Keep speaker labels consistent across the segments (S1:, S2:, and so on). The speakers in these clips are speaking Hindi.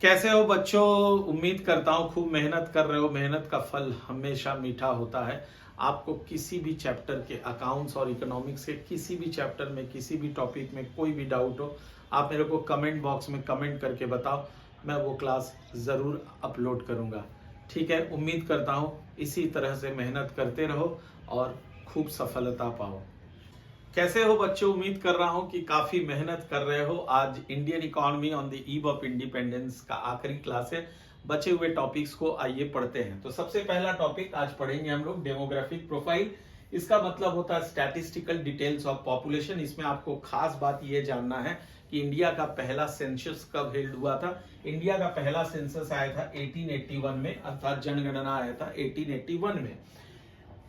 S1: कैसे हो बच्चों। उम्मीद करता हूँ खूब मेहनत कर रहे हो। मेहनत का फल हमेशा मीठा होता है। आपको किसी भी चैप्टर के अकाउंट्स और इकोनॉमिक्स के किसी भी चैप्टर में किसी भी टॉपिक में कोई भी डाउट हो, आप मेरे को कमेंट बॉक्स में कमेंट करके बताओ। मैं वो क्लास ज़रूर अपलोड करूँगा। ठीक है, उम्मीद करता हूँ इसी तरह से मेहनत करते रहो और खूब सफलता पाओ। कैसे हो बच्चों, उम्मीद कर रहा हूं कि काफी मेहनत कर रहे हो। आज Indian economy on the eve of independence का आखिरी क्लास है। बचे हुए टॉपिक्स को आइए पढ़ते हैं। तो सबसे पहला टॉपिक आज पढ़ेंगे हम लोग डेमोग्राफिक प्रोफाइल। इसका मतलब होता है स्टैटिस्टिकल डिटेल्स ऑफ पॉपुलेशन। इसमें आपको खास बात यह जानना है कि इंडिया का पहला सेंसस कब हेल्ड हुआ था। इंडिया का पहला सेंसस आया था 1881 में, अर्थात जनगणना आया था 1881 में।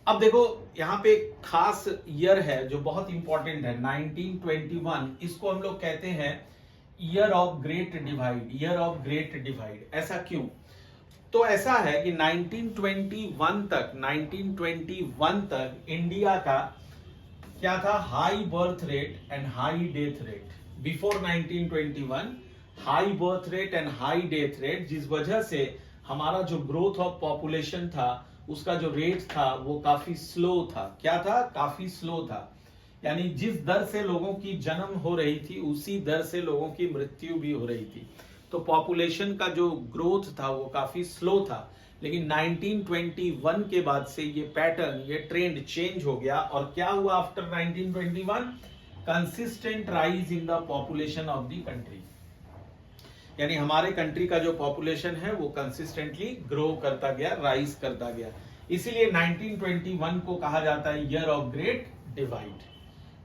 S1: अब देखो यहाँ पे खास ईयर है जो बहुत इंपॉर्टेंट है, 1921। इसको हम लोग कहते हैं year of great divide. Year of great divide ऐसा क्यों? तो ऐसा है कि 1921 तक इंडिया का क्या था, high birth rate and high death rate. Before 1921 high birth rate and high death rate, जिस वजह से हमारा जो ग्रोथ ऑफ पॉपुलेशन था उसका जो रेट था वो काफी स्लो था। क्या था? काफी स्लो था। यानी जिस दर से लोगों की जन्म हो रही थी उसी दर से लोगों की मृत्यु भी हो रही थी। तो पॉपुलेशन का जो ग्रोथ था वो काफी स्लो था। लेकिन 1921 के बाद से ये पैटर्न, ये ट्रेंड चेंज हो गया। और क्या हुआ after 1921? Consistent rise in the population of the country. यानी हमारे कंट्री का जो पॉपुलेशन है वो कंसिस्टेंटली ग्रो करता गया, राइज करता गया। इसीलिए 1921 को कहा जाता है year of great divide.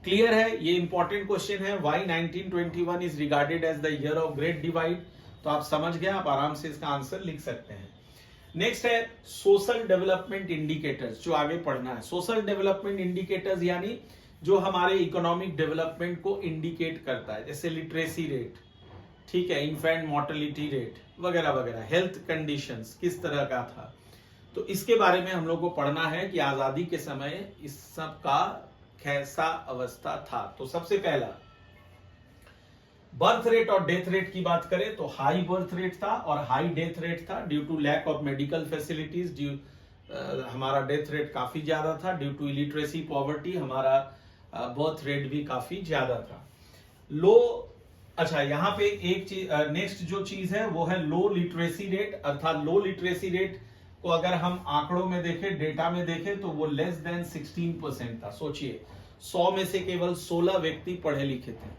S1: Clear है? ये इंपॉर्टेंट क्वेश्चन है, why 1921 is regarded as the year of great divide. तो आप समझ गए, आप आराम से इसका आंसर लिख सकते हैं। नेक्स्ट है सोशल डेवलपमेंट इंडिकेटर्स, जो आगे पढ़ना है। सोशल डेवलपमेंट इंडिकेटर्स यानी जो हमारे इकोनॉमिक डेवलपमेंट को इंडिकेट करता है, जैसे लिटरेसी रेट, ठीक है, इन्फेंट मोर्टेलिटी रेट वगैरह वगैरह, हेल्थ कंडीशंस किस तरह का था। तो इसके बारे में हम लोग को पढ़ना है कि आजादी के समय इस सब का कैसा अवस्था था। तो सबसे पहला बर्थ रेट और डेथ रेट की बात करें तो हाई बर्थ रेट था और हाई डेथ रेट था due to lack of medical facilities. हमारा डेथ रेट काफी ज्यादा था ड्यू टू इलिटरेसी, पॉवर्टी। हमारा बर्थ रेट भी काफी ज्यादा था। लो अच्छा, यहाँ पे एक चीज, नेक्स्ट जो चीज है वो है लो लिटरेसी रेट। अर्थात लो लिटरेसी रेट को अगर हम आंकड़ों में देखें, डेटा में देखें, तो वो लेस देन 16% था। सोचिए 100 में से केवल 16 व्यक्ति पढ़े लिखे थे।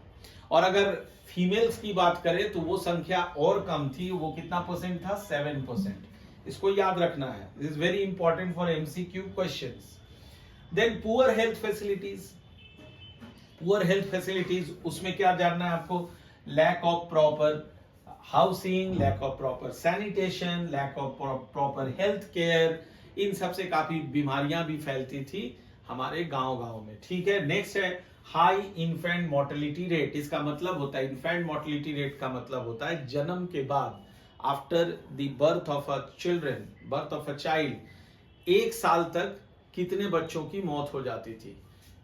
S1: और अगर फीमेल्स की बात करें तो वो संख्या और कम थी। वो कितना परसेंट था? 7%। इसको याद रखना है, this is very important for MCQ questions. Then poor health facilities. Poor health facilities, उसमें क्या जानना है आपको? Lack of proper housing, lack of proper sanitation, lack of proper health care. इन सब से काफी बीमारियां भी फैलती थी हमारे गांव में। ठीक है, नेक्स्ट है हाई इन्फेंट मोर्टेलिटी रेट। इसका मतलब होता है, इन्फेंट मोर्टेलिटी रेट का मतलब होता है जन्म के बाद, after the birth of a children, birth of a child, 1 साल तक कितने बच्चों की मौत हो जाती थी।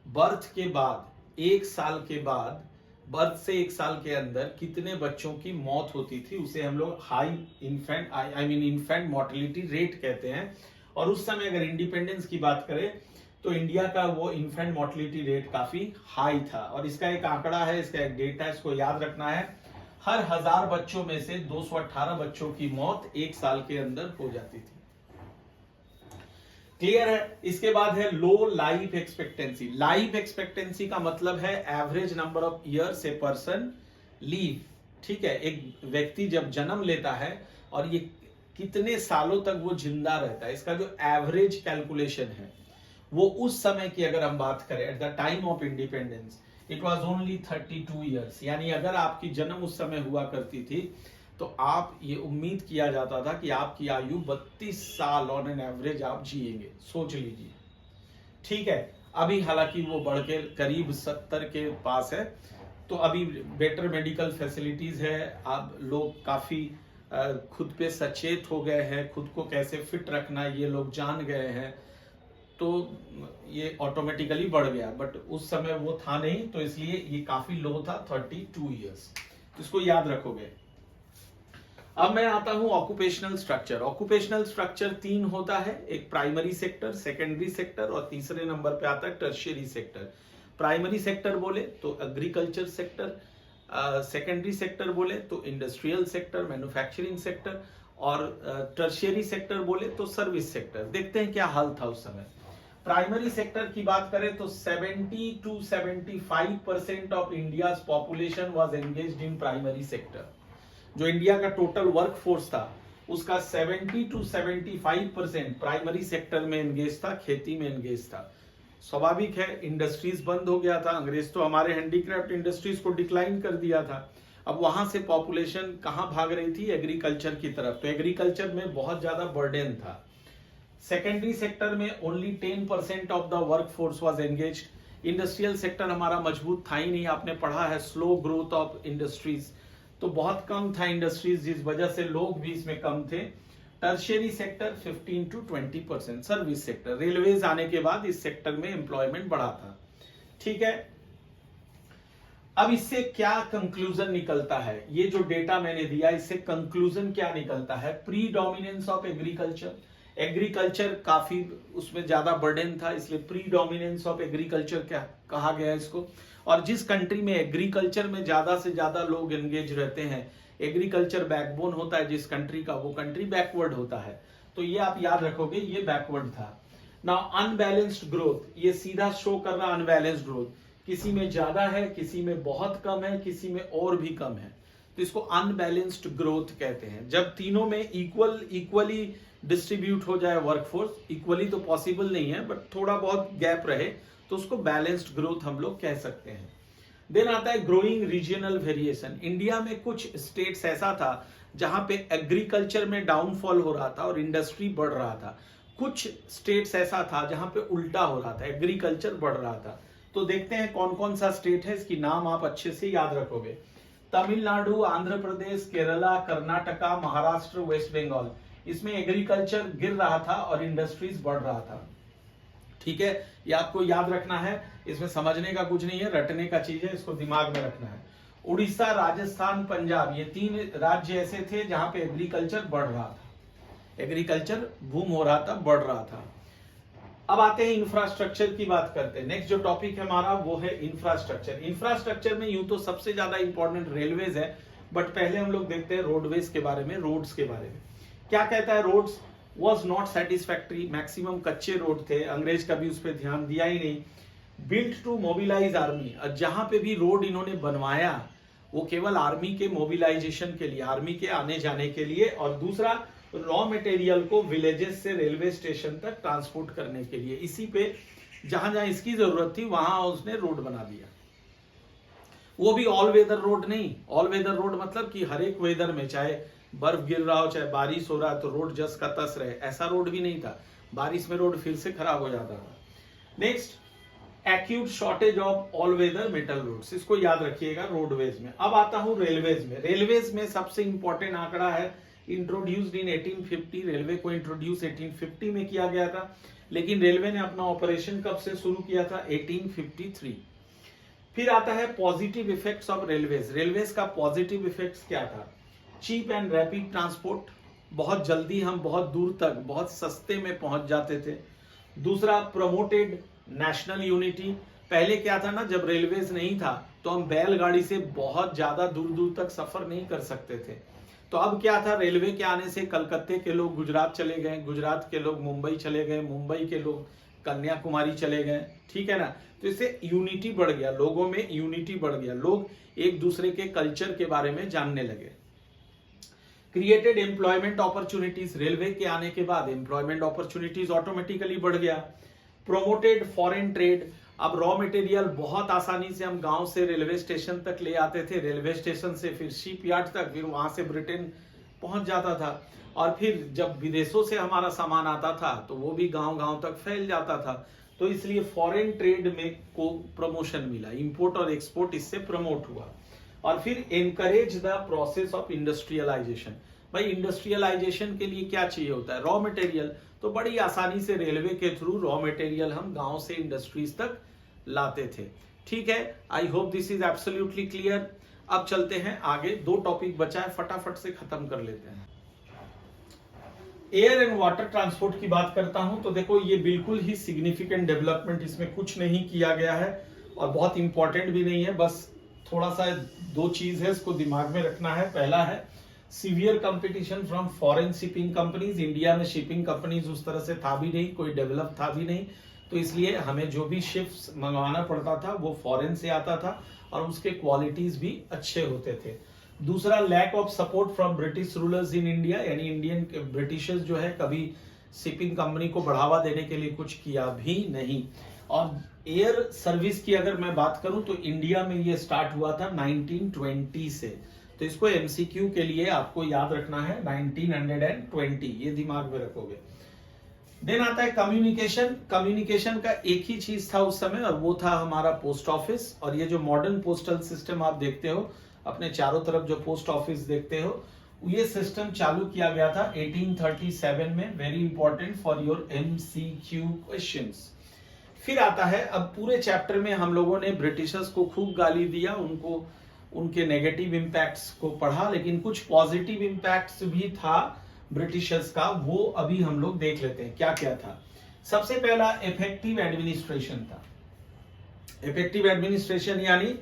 S1: बर्थ के बाद 1 साल के बाद, बर्थ से 1 साल के अंदर कितने बच्चों की मौत होती थी, उसे हम लोग high infant infant mortality rate कहते हैं। और उस समय अगर इंडिपेंडेंस की बात करें तो इंडिया का वो इन्फेंट मोर्टेलिटी रेट काफी हाई था। और इसका एक आंकड़ा है, इसका एक डेटा, इसको याद रखना है। हर 1000 बच्चों में से 218 बच्चों की मौत 1 साल के अंदर हो जाती थी। क्लियर है? इसके बाद है लो लाइफ एक्सपेक्टेंसी। लाइफ एक्सपेक्टेंसी का मतलब है average number of years a person leave. ठीक है, एक व्यक्ति जब जन्म लेता है और ये कितने सालों तक वो जिंदा रहता है, इसका जो एवरेज कैलकुलेशन है वो उस समय की अगर हम बात करें, at the time of independence it was only 32 years. यानी अगर आपकी जन्म उस समय हुआ करती थी तो आप ये उम्मीद किया जाता था कि आपकी आयु 32 साल ऑन एन एवरेज आप जिएंगे। सोच लीजिए। ठीक है, अभी हालांकि वो बढ़ के करीब 70 के पास है। तो अभी बेटर मेडिकल फैसिलिटीज है। अब लोग काफी खुद पे सचेत हो गए हैं, खुद को कैसे फिट रखना ये लोग जान गए हैं। तो ये ऑटोमेटिकली बढ़ गया, बट उस समय वो था नहीं, तो इसलिए ये काफी लो था, 32 ईयर्स। इसको याद रखोगे। अब मैं आता हूं ऑक्यूपेशनल स्ट्रक्चर। ऑक्यूपेशनल स्ट्रक्चर 3 होता है, एक प्राइमरी सेक्टर, सेकेंडरी सेक्टर और तीसरे नंबर पे आता है टर्शियरी सेक्टर। प्राइमरी सेक्टर बोले तो एग्रीकल्चर सेक्टर, सेकेंडरी सेक्टर बोले तो इंडस्ट्रियल सेक्टर, मैन्युफैक्चरिंग सेक्टर, और टर्शियरी सेक्टर बोले तो सर्विस सेक्टर। देखते हैं क्या हाल था उस समय। प्राइमरी सेक्टर की बात करें तो 70 to 75% of India population was engaged in primary sector. जो इंडिया का टोटल वर्क फोर्स था उसका 70 to 75% प्राइमरी सेक्टर में एंगेज था, खेती में एंगेज था। स्वाभाविक है, इंडस्ट्रीज बंद हो गया था, अंग्रेज तो हमारे हैंडीक्राफ्ट इंडस्ट्रीज को डिक्लाइन कर दिया था। अब वहां से पॉपुलेशन कहां भाग रही थी? एग्रीकल्चर की तरफ। तो एग्रीकल्चर में बहुत ज्यादा बर्डन था। सेकेंडरी सेक्टर में only 10% of the work force was engaged. Industrial sector हमारा मजबूत था ही नहीं, आपने पढ़ा है स्लो ग्रोथ ऑफ इंडस्ट्रीज, तो बहुत कम था इंडस्ट्रीज, जिस वजह से लोग भी इसमें कम थे। Tertiary sector 15 to 20%। Service sector, railways आने के बाद इस सेक्टर में एम्प्लॉयमेंट बढ़ा था। ठीक है, अब इससे क्या कंक्लूजन निकलता है? ये जो डेटा मैंने दिया इससे कंक्लूजन क्या निकलता है? प्रीडोमिनेंस ऑफ एग्रीकल्चर, एग्रीकल्चर काफी उसमें ज्यादा बर्डन था, इसलिए प्रीडोमिनेंस ऑफ एग्रीकल्चर क्या कहा गया इसको। और जिस कंट्री में एग्रीकल्चर में ज्यादा से ज्यादा लोग एंगेज रहते हैं, एग्रीकल्चर बैकबोन होता है जिस कंट्री का, वो कंट्री बैकवर्ड होता है। तो ये आप याद रखोगे, ये बैकवर्ड था। नाउ अनबैलेंस्ड ग्रोथ, ये सीधा शो कर रहा अनबैलेंस्ड ग्रोथ, किसी में ज्यादा है, किसी में बहुत कम है, किसी में और भी कम है, तो इसको अनबैलेंस्ड ग्रोथ कहते हैं। जब तीनों में इक्वली डिस्ट्रीब्यूट हो जाए वर्कफोर्स, इक्वली तो पॉसिबल नहीं है बट थोड़ा बहुत गैप रहे, तो उसको बैलेंस्ड ग्रोथ हम लोग कह सकते हैं। देन आता है ग्रोइंग रीजनल वेरिएशन। इंडिया में कुछ स्टेट्स ऐसा था जहां पे एग्रीकल्चर में डाउनफॉल हो रहा था और इंडस्ट्री बढ़ रहा था। कुछ स्टेट्स ऐसा था जहां पे उल्टा हो रहा था, एग्रीकल्चर बढ़ रहा था। तो देखते हैं कौन कौन सा स्टेट है, इसकी नाम आप अच्छे से याद रखोगे। तमिलनाडु, आंध्र प्रदेश, केरला, कर्नाटका, महाराष्ट्र, वेस्ट बंगाल, इसमें एग्रीकल्चर गिर रहा था और इंडस्ट्रीज बढ़ रहा था। ठीक है, ये आपको याद रखना है, इसमें समझने का कुछ नहीं है, रटने का चीज है, इसको दिमाग में रखना है। उड़ीसा, राजस्थान, पंजाब, ये 3 राज्य ऐसे थे जहां पे एग्रीकल्चर बढ़ रहा था, एग्रीकल्चर बूम हो रहा था, बढ़ रहा था। अब आते हैं इंफ्रास्ट्रक्चर की बात करते हैं। नेक्स्ट जो टॉपिक है हमारा वो है इंफ्रास्ट्रक्चर। इंफ्रास्ट्रक्चर में यूं तो सबसे ज्यादा इंपॉर्टेंट रेलवेज है, बट पहले हम लोग देखते हैं रोडवेज के बारे में, रोड्स के बारे में। क्या कहता है? Roads was not satisfactory, maximum कच्चे रोड थे, अंग्रेज कभी उस पर ध्यान दिया ही नहीं। बिल्ट टू मोबिलाइज आर्मी, जहां पे भी रोड इन्होंने बनवाया वो केवल आर्मी के मोबिलाइजेशन के लिए, आर्मी के आने जाने के लिए, और दूसरा रॉ मटेरियल को विलेजेस से रेलवे स्टेशन तक ट्रांसपोर्ट करने के लिए। इसी पे जहां जहां इसकी जरूरत थी वहां उसने रोड बना दिया। वो भी ऑल वेदर रोड नहीं, ऑल वेदर रोड मतलब कि हर एक वेदर में, चाहे बर्फ गिर रहा हो, चाहे बारिश हो रहा है, तो रोड जस का तस रहे, ऐसा रोड भी नहीं था। बारिश में रोड फिर से खराब हो जाता था। Next, acute shortage of all weather metal roads, इसको याद रखिएगा रोडवेज में। अब आता हूं रेलवेज में। रेलवेज में सबसे इंपॉर्टेंट आंकड़ा है इंट्रोड्यूस्ड इन 1850। रेलवे को इंट्रोड्यूस 1850 में किया गया था, लेकिन रेलवे ने अपना ऑपरेशन कब से शुरू किया था? 1853। फिर आता है positive effects of railways. Railways का पॉजिटिव इफेक्ट्स क्या था? चीप एंड रैपिड ट्रांसपोर्ट, बहुत जल्दी हम बहुत दूर तक बहुत सस्ते में पहुंच जाते थे। दूसरा, प्रमोटेड नेशनल यूनिटी। पहले क्या था ना, जब रेलवेज नहीं था तो हम बैलगाड़ी से बहुत ज्यादा दूर दूर तक सफर नहीं कर सकते थे। तो अब क्या था, रेलवे के आने से कलकत्ते के लोग गुजरात चले गए, गुजरात के लोग मुंबई चले गए, मुंबई के लोग कन्याकुमारी चले गए। ठीक है ना, तो इससे यूनिटी बढ़ गया, लोगों में यूनिटी बढ़ गया, लोग एक दूसरे के कल्चर के बारे में जानने लगे। क्रिएटेड एम्प्लॉयमेंट अपॉर्चुनिटीज, रेलवे के आने के बाद एम्प्लॉयमेंट अपॉर्चुनिटीज ऑटोमेटिकली बढ़ गया। प्रोमोटेड फॉरेन ट्रेड, अब रॉ मटेरियल बहुत आसानी से हम गांव से रेलवे स्टेशन तक ले आते थे, रेलवे स्टेशन से फिर शिप यार्ड तक, फिर वहां से ब्रिटेन पहुंच जाता था, और फिर जब विदेशों से हमारा सामान आता था तो वो भी गांव गांव तक फैल जाता था। तो इसलिए फॉरेन ट्रेड में को प्रमोशन मिला, इंपोर्ट और एक्सपोर्ट इससे प्रमोट हुआ। और फिर encourage the process of industrialisation. भाई इंडस्ट्रियलाइजेशन के लिए क्या चाहिए होता है? Raw material. तो बड़ी आसानी से रेलवे के थ्रू रॉ मटेरियल हम गांव से इंडस्ट्रीज तक लाते थे। ठीक है, I hope this is absolutely clear. अब चलते हैं आगे, 2 टॉपिक बचा है, फटाफट से खत्म कर लेते हैं। एयर एंड वाटर ट्रांसपोर्ट की बात करता हूं तो देखो ये बिल्कुल ही सिग्निफिकेंट डेवलपमेंट, इसमें कुछ नहीं किया गया है और बहुत इंपॉर्टेंट भी नहीं है, बस थोड़ा सा 2 चीज है इसको दिमाग में रखना है। पहला है severe competition from foreign shipping companies. India में शिपिंग कंपनीज उस तरह से था भी नहीं, कोई डेवलप था भी नहीं, तो इसलिए हमें जो भी शिप्स मंगवाना पड़ता था वो फॉरेन से आता था और उसके क्वालिटीज भी अच्छे होते थे। दूसरा, lack of support from British rulers in India, यानी इंडियन ब्रिटिशर्स जो है कभी शिपिंग कंपनी को बढ़ावा देने के लिए कुछ किया भी नहीं। और एयर सर्विस की अगर मैं बात करूं तो इंडिया में ये स्टार्ट हुआ था 1920 से, तो इसको एमसीक्यू के लिए आपको याद रखना है 1920, ये दिमाग में रखोगे। देन आता है कम्युनिकेशन। कम्युनिकेशन का एक ही चीज था उस समय और वो था हमारा पोस्ट ऑफिस। और ये जो मॉडर्न पोस्टल सिस्टम आप देखते हो, अपने चारों तरफ जो पोस्ट ऑफिस देखते हो, ये सिस्टम चालू किया गया था 1837 में। Very important for your MCQ questions. फिर आता है, अब पूरे चैप्टर में हम लोगों ने ब्रिटिशर्स को खूब गाली दिया, उनको उनके नेगेटिव इंपैक्ट्स को पढ़ा, लेकिन कुछ पॉजिटिव इंपैक्ट्स भी था ब्रिटिशर्स का, वो अभी हम लोग देख लेते हैं क्या क्या था। सबसे पहला इफेक्टिव एडमिनिस्ट्रेशन था। इफेक्टिव एडमिनिस्ट्रेशन यानी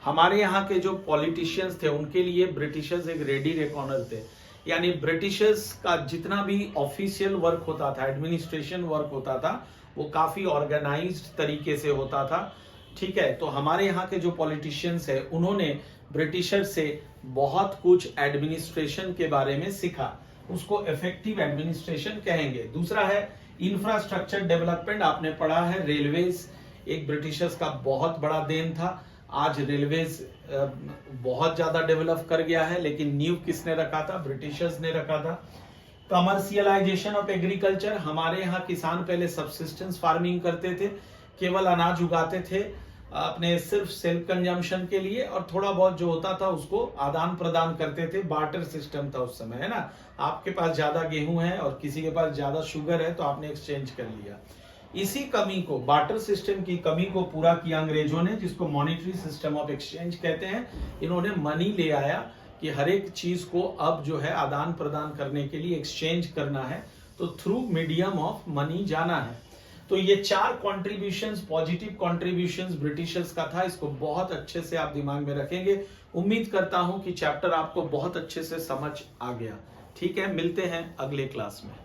S1: हमारे यहाँ के जो पॉलिटिशियंस थे उनके लिए ब्रिटिशर्स एक रेडी रेकॉनर थे, यानी ब्रिटिशर्स का जितना भी ऑफिशियल वर्क होता था, एडमिनिस्ट्रेशन वर्क होता था, वो काफी ऑर्गेनाइज्ड तरीके से होता था। ठीक है, तो हमारे यहाँ के जो पॉलिटिशियंस है उन्होंने ब्रिटिशर से बहुत कुछ एडमिनिस्ट्रेशन के बारे में सीखा, उसको इफेक्टिव एडमिनिस्ट्रेशन कहेंगे। दूसरा है इंफ्रास्ट्रक्चर डेवलपमेंट। आपने पढ़ा है रेलवेज एक ब्रिटिशर्स का बहुत बड़ा देन था। आज रेलवेज बहुत ज्यादा डेवलप कर गया है, लेकिन नींव किसने रखा था? ब्रिटिशर्स ने रखा था। Commercialisation of agriculture. हमारे यहाँ किसान पहले सबसिस्टेंस फार्मिंग करते थे, केवल अनाज उगाते थे अपने सिर्फ सेल्फ कंजम्पशन के लिए, और थोड़ा बहुत जो होता था उसको आदान प्रदान करते थे। बार्टर सिस्टम था उस समय, है ना। आपके पास ज्यादा गेहूं है और किसी के पास ज्यादा शुगर है तो आपने एक्सचेंज कर लिया। इसी कमी को, बार्टर सिस्टम की कमी को पूरा किया अंग्रेजों ने, जिसको मॉनिटरी सिस्टम ऑफ एक्सचेंज कहते हैं। इन्होंने मनी ले आया कि हर एक चीज को अब जो है आदान प्रदान करने के लिए एक्सचेंज करना है, तो थ्रू मीडियम ऑफ मनी जाना है। तो ये 4 कॉन्ट्रीब्यूशंस, पॉजिटिव कॉन्ट्रीब्यूशंस ब्रिटिशर्स का था। इसको बहुत अच्छे से आप दिमाग में रखेंगे। उम्मीद करता हूं कि चैप्टर आपको बहुत अच्छे से समझ आ गया। ठीक है, मिलते हैं अगले क्लास में।